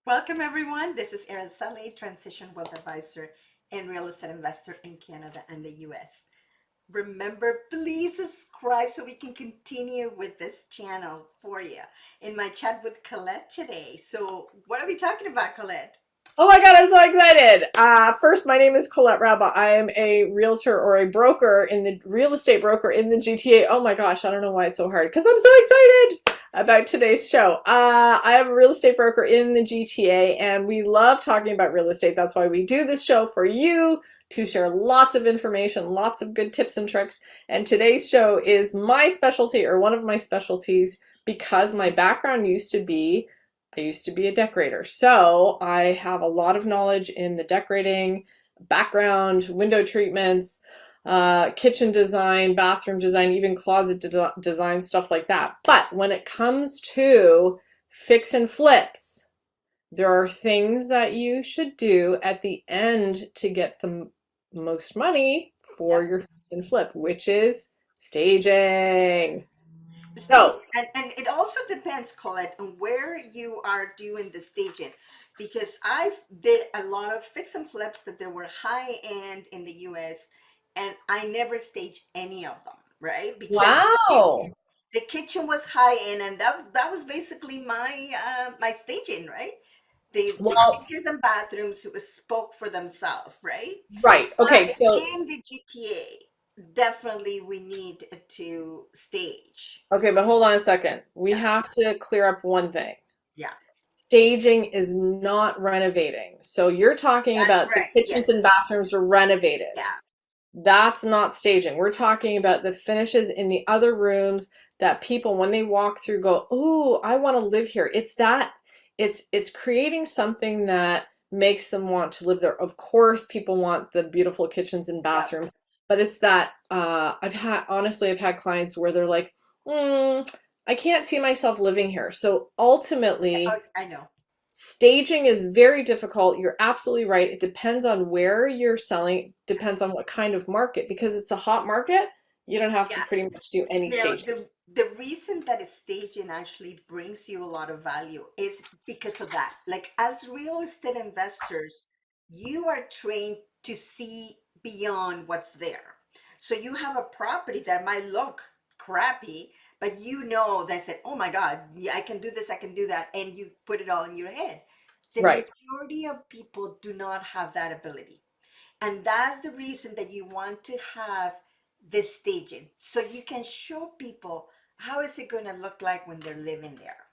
Welcome, everyone. This is Araceli, Transition Wealth Advisor and Real Estate Investor in Canada and the US. Remember, please subscribe so we can continue with this channel for you in my chat with Colette today. So, what are we talking about, Colette? Oh my God, I'm so excited. First, my name is Colette Rabba. I am a realtor or a broker in the real estate broker in the GTA. Oh my gosh, I don't know why it's so hard because I'm so excited about today's show. I am a real estate broker in the GTA and we love talking about real estate. That's why we do this show for you to share lots of information, lots of good tips and tricks. And today's show is my specialty or one of my specialties because my background I used to be a decorator, so I have a lot of knowledge in the decorating, background, window treatments, kitchen design, bathroom design, even closet design, stuff like that. But when it comes to fix and flips, there are things that you should do at the end to get the most money for Yep. your fix and flip, which is staging. Stage So, and it also depends, Colette, on where you are doing the staging. Because I've did a lot of fix and flips that they were high end in the US, and I never staged any of them, right? Because wow. the kitchen was high end, and that was basically my staging, right? The Well, kitchens and bathrooms was spoke for themselves, right? right. Okay, But so in the GTA, definitely we need to stage. okay, So but hold on a second. We yeah, have to clear up one thing. yeah, Staging is not renovating. So you're talking that's about the right. kitchens and Yes, bathrooms are renovated. yeah, That's not staging. We're talking about the finishes in the other rooms that people, when they walk through, go, "Oh, I want to live here." It's creating something that makes them want to live there. Of course, people want the beautiful kitchens and yeah. bathrooms, but it's that I've had clients where they're like, I can't see myself living here. So Oh, ultimately, I know. staging is very difficult. You're absolutely right. It depends on where you're selling, depends on what kind of market. Because it's a hot market, you don't have to Yeah, pretty much do any you know staging. the reason that a staging actually brings you a lot of value is because of that. Like as real estate investors, you are trained to see beyond what's there. So you have a property that might look crappy, but you know they said, "Oh my God, yeah, I can do this, I can do that," and you put it all in your head. The Right. majority of people do not have that ability. And that's the reason that you want to have this staging so you can show people how is it going to look like when they're living there.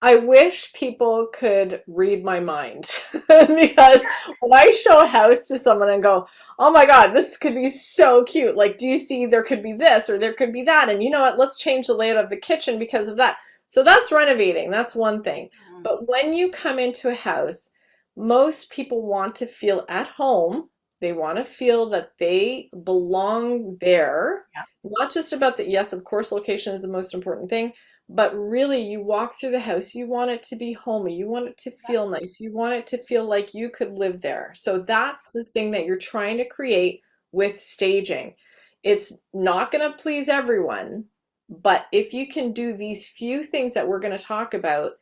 I wish people could read my mind because when I show a house to someone and go, "Oh my God, this could be so cute. Like, do you see there could be this or there could be that? And you know what? Let's change the layout of the kitchen because of that." So that's renovating. That's one thing. Mhm. But when you come into a house, most people want to feel at home. They want to feel that they belong there. Yeah, Not just about the, yes, of course, location is the most important thing, but really, you walk through the house, you want it to be homey, you want it to yeah, feel nice, you want it to feel like you could live there. So that's the thing that you're trying to create with staging. It's not going to please everyone, but if you can do these few things that we're going to talk about,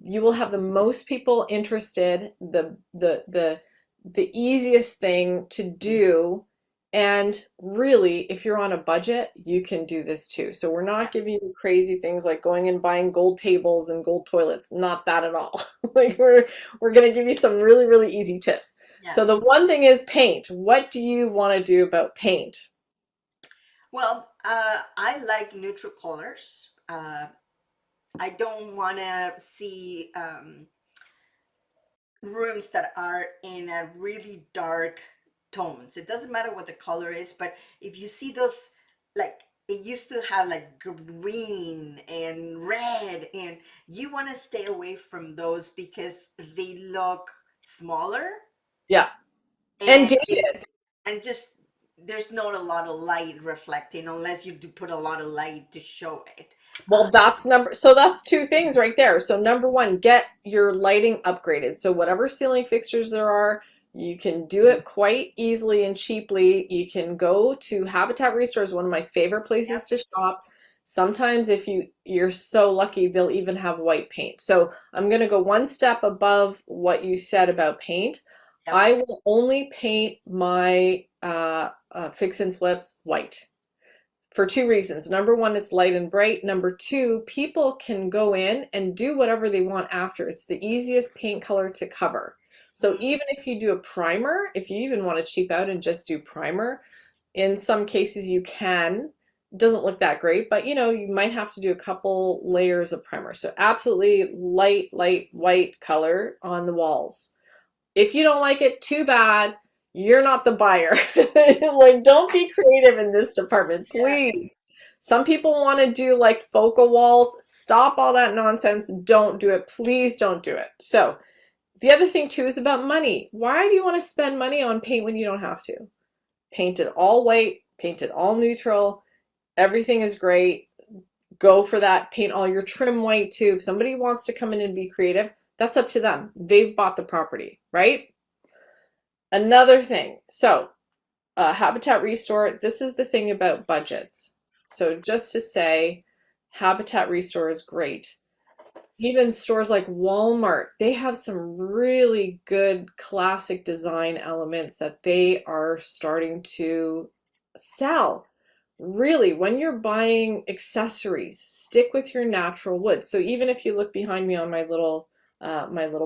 you will have the most people interested, the easiest thing to do. And really, if you're on a budget, you can do this too. So we're yeah, not giving you crazy things like going and buying gold tables and gold toilets. Not that at all. Like we're going to give you some really, really easy tips. yeah. So the one thing is paint. What do you want to do about paint? Well, I like neutral colors. I don't want to see rooms that are in a really dark tones. It doesn't matter what the color is, but if you see those, like it used to have like green and red, and you want to stay away from those because they look smaller Yeah. And and dated. and just there's not a lot of light reflecting unless you do put a lot of light to show it. Well, so that's two things right there. So number one, get your lighting upgraded. So whatever ceiling fixtures there are, you can do it quite easily and cheaply. You can go to Habitat Resource, one of my favorite places Yep. to shop. Sometimes if you're so lucky, they'll even have white paint. So I'm going to go one step above what you said about paint. Yep. I will only paint my fix and flips white for two reasons. Number one, it's light and bright. Number two, people can go in and do whatever they want after. It's the easiest paint color to cover. So even if you do a primer, if you even want to cheap out and just do primer, in some cases you can. It doesn't look that great, but you know, you might have to do a couple layers of primer. So absolutely light, light white color on the walls. If you don't like it, too bad. You're not the buyer. Like, don't be creative in this department, Yeah. please. Some people want to do like focal walls. Stop all that nonsense. Don't do it. Please don't do it. So, the other thing too is about money. Why do you want to spend money on paint when you don't have to? Paint it all white, paint it all neutral. Everything is great. Go for that. Paint all your trim white too. If somebody wants to come in and be creative, that's up to them. They've bought the property, right? Another thing. So, Habitat Restore, this is the thing about budgets. So just to say, Habitat Restore is great. Even stores like Walmart, they have some really good classic design elements that they are starting to sell. Really, when you're buying accessories, stick with your natural wood. So even if you look behind me on my little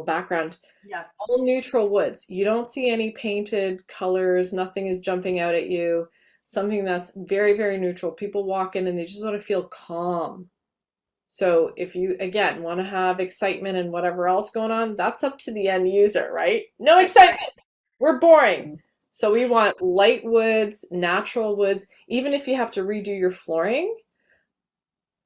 background, Yeah. all neutral woods. You don't see any painted colors. Nothing is jumping out at you. Something that's very, very neutral. People walk in and they just want to feel calm. So if you, again, want to have excitement and whatever else going on, that's up to the end user, right? No That's right. excitement. We're boring. So we want light woods, natural woods. Even if you have to redo your flooring,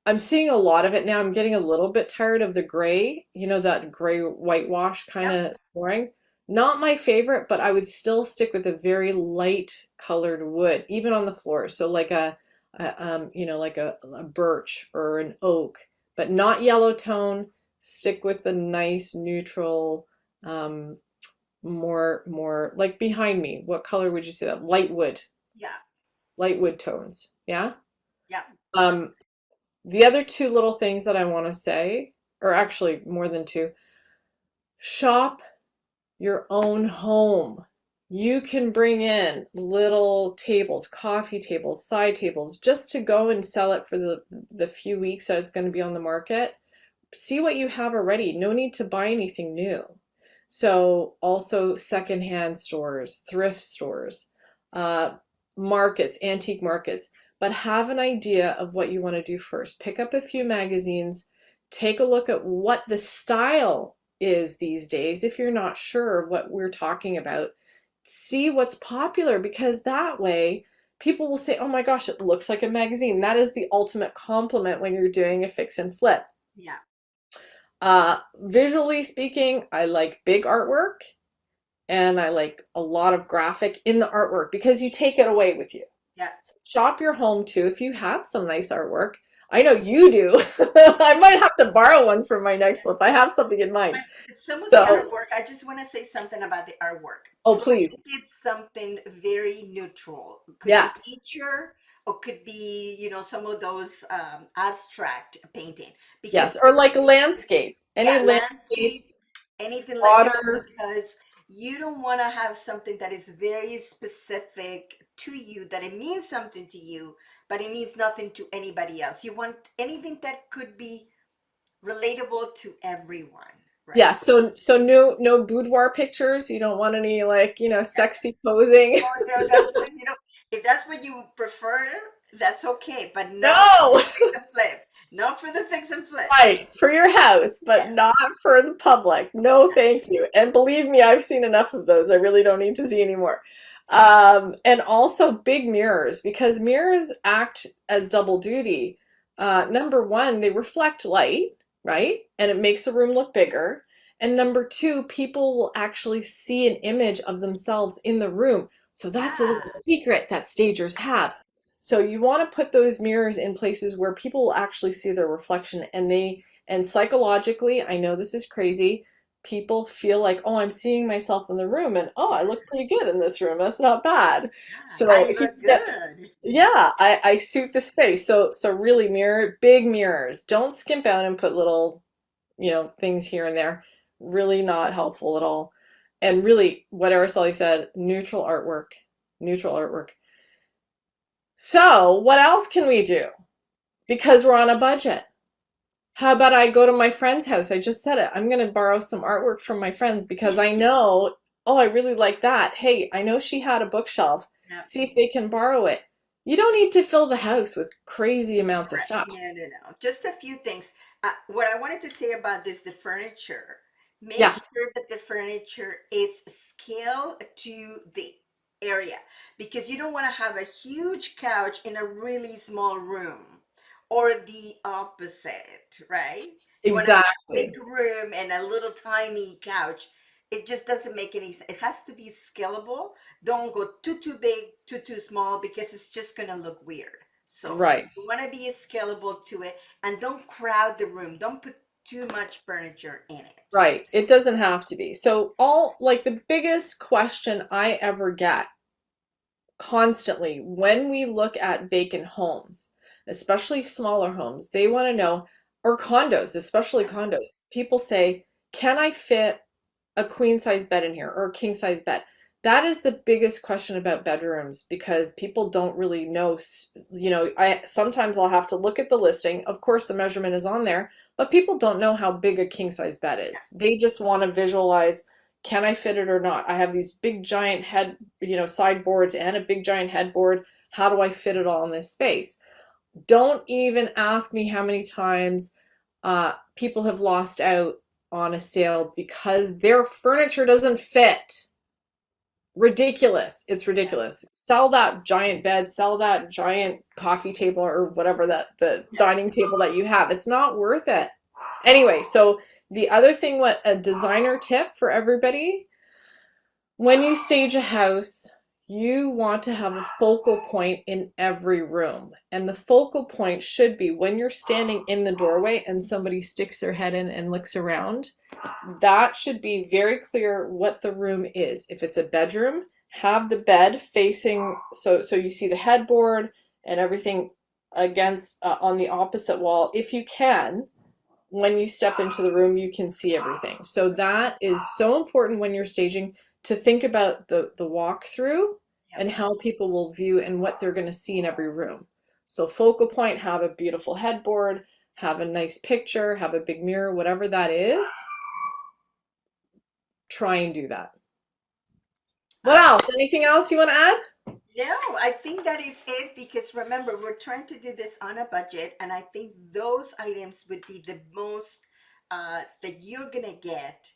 I'm seeing a lot of it now. I'm getting a little bit tired of the gray, you know, that gray whitewash kind Yep. of flooring. Not my favorite, but I would still stick with a very light colored wood, even on the floor. So like you know, like a birch or an oak, but not yellow tone. Stick with the nice neutral, um, more like behind me. What color would you say that? Yeah. Light wood tones. Yeah. Yeah. Um, the other two little things that I want to say, or actually more than two, shop your own home. You can bring in little tables, coffee tables, side tables, just to go and sell it for the few weeks that it's going to be on the market. See what you have already. No need to buy anything new. So also secondhand stores, thrift stores, uh, markets, antique markets, but have an idea of what you want to do first. Pick up a few magazines, take a look at what the style is these days. If you're not sure what we're talking about, see what's popular because that way people will say, oh my gosh, it looks like a magazine. That is the ultimate compliment when you're doing a fix and flip. Yeah. Visually speaking, I like big artwork and I like a lot of graphic in the artwork because you take it away with you. Yeah. So shop your home too if you have some nice artwork. I know you do. I might have to borrow one for my next flip. I have something in mind. But some of the So, artwork, I just want to say something about the artwork. oh, Try please. to get something very neutral. Could be Yes. nature or could be, some of those abstract painting. Yes. Because Or like a landscape. Any yeah, landscape, landscape, anything like that, water. because you don't want to have something that is very specific to you, that it means something to you, but it means nothing to anybody else. You want anything that could be relatable to everyone, Yeah, right? so no boudoir pictures. You don't want any like, sexy posing. Oh, no, no, no, if that's what you prefer, that's okay, but not for No. the fix and flip. Not for the fix and flip. Right, for your house, but Yes. not for the public. No, thank you. And believe me, I've seen enough of those. I really don't need to see any more. And also big mirrors, because mirrors act as double duty. Number one, they reflect light, right? And it makes the room look bigger. And number two, people will actually see an image of themselves in the room. So that's a Yeah. little secret that stagers have. So you want to put those mirrors in places where people will actually see their reflection and psychologically, I know this is crazy, people feel like, oh, I'm seeing myself in the room and oh, I look pretty good in this room. That's not bad. Yeah, So I if you look can get, good. yeah, I suit the space. So really big mirrors. Don't skimp out and put little, things here and there. Really not helpful at all. And really, what Araceli said, neutral artwork. Neutral artwork. So what else can we do? Because we're on a budget. How about I go to my friend's house? I just said it. I'm going to borrow some artwork from my friends because I know, oh, I really like that. Hey, I know she had a bookshelf. Yeah, See if they can borrow it. You don't need to fill the house with crazy amounts of correct. stuff. No, no, no. Just a few things. What I wanted to say about this, the furniture, make Yeah, sure that the furniture is scaled to the area because you don't want to have a huge couch in a really small room or the opposite, right? You want to have a exactly. big room and a little tiny couch. It just doesn't make any sense. It has to be scalable. Don't go too big, too small because it's just going to look weird. So Right. you want to be scalable to it and don't crowd the room. Don't put too much furniture in it. Right. It doesn't have to be. So all like the biggest question I ever get constantly when we look at vacant homes, especially smaller homes, they want to know, or condos, especially condos. People say, can I fit a queen size bed in here or a king size bed? That is the biggest question about bedrooms because people don't really know. I sometimes I'll have to look at the listing. Of course, the measurement is on there, but people don't know how big a king size bed Yeah. is. They just want to visualize, can I fit it or not? I have these big giant sideboards and a big giant headboard. How do I fit it all in this space? Don't even ask me how many times people have lost out on a sale because their furniture doesn't fit. Ridiculous. It's ridiculous. Sell that giant bed, sell that giant coffee table or whatever that the Yeah. dining table that you have. It's not worth it. Anyway, so the other thing, what a designer tip for everybody, when you stage a house, you want to have a focal point in every room. And the focal point should be when you're standing in the doorway and somebody sticks their head in and looks around, that should be very clear what the room is. If it's a bedroom, have the bed facing so you see the headboard and everything against on the opposite wall if you can. When you step into the room, you can see everything. So that is so important when you're staging to think about the walkthrough Yeah. and how people will view and what they're going to see in every room. So focal point, have a beautiful headboard, have a nice picture, have a big mirror, whatever that is. Try and do that. What Uh, else? Anything else you want to add? no, I think that is it because remember, we're trying to do this on a budget, and I think those items would be the most that you're gonna get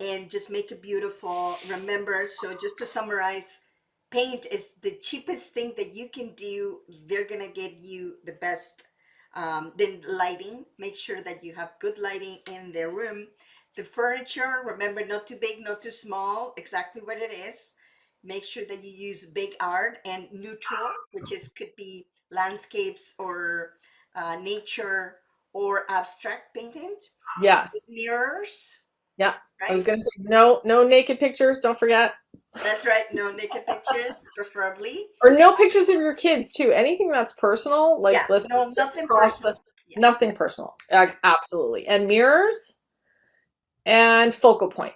and just make it beautiful. Remember, so just to summarize, paint is the cheapest thing that you can do. They're gonna get you the best. Then lighting, make sure that you have good lighting in their room. The furniture, remember, not too big, not too small, exactly what it is. Make sure that you use big art and neutral, which is could be landscapes or nature or abstract painting. Yes. Mirrors, Yeah. I was right? going to say no naked pictures, don't forget. That's right. No naked pictures, preferably. Or no pictures of your kids too. Anything that's personal, like Yeah, let's no, just nothing cross the personal. Yeah, nothing personal. yeah. Absolutely. And mirrors and focal point.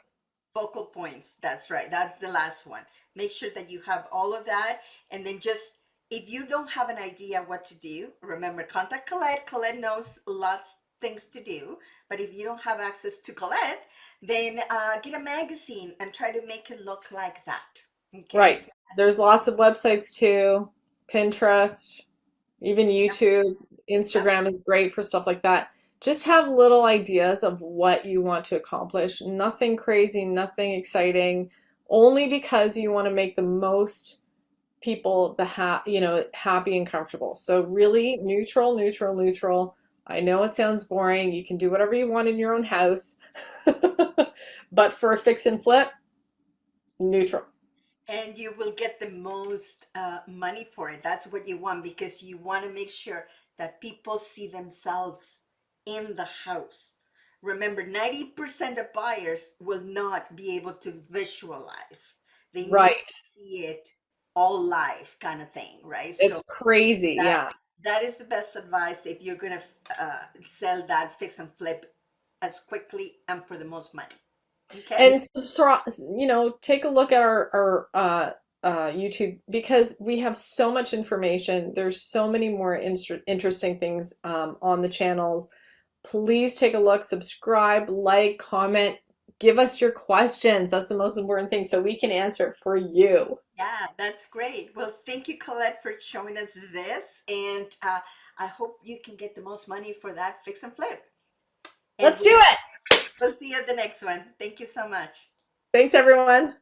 Focal points. That's right. That's the last one. Make sure that you have all of that. And then just, if you don't have an idea what to do, remember, contact Colette. Colette knows lots things to do. But if you don't have access to Colette, then get a magazine and try to make it look like that. Okay? Right. That's the There's lots of websites too. Pinterest, even Yep, YouTube, yep. Instagram is great for stuff like that. Just have little ideas of what you want to accomplish. Nothing crazy, nothing exciting, only because you want to make the most people happy and comfortable. So really neutral, neutral, neutral. I know it sounds boring. You can do whatever you want in your own house. But for a fix and flip, neutral. And you will get the most money for it. That's what you want because you want to make sure that people see themselves in the house. remember 90% of buyers will not be able to visualize. They need Right. to see it all live kind of thing, right? So It's crazy. that Yeah. that is the best advice if you're going to sell that fix and flip as quickly and for the most money. Okay. And so, take a look at our YouTube because we have so much information. There's so many more interesting things on the channel. Please take a look, subscribe, like, comment, give us your questions. That's the most important thing so we can answer it for you. Yeah, that's great. Well, thank you, Colette, for showing us this. And I hope you can get the most money for that fix and flip. And Let's do it. we'll see you at the next one. Thank you so much. Thanks, everyone.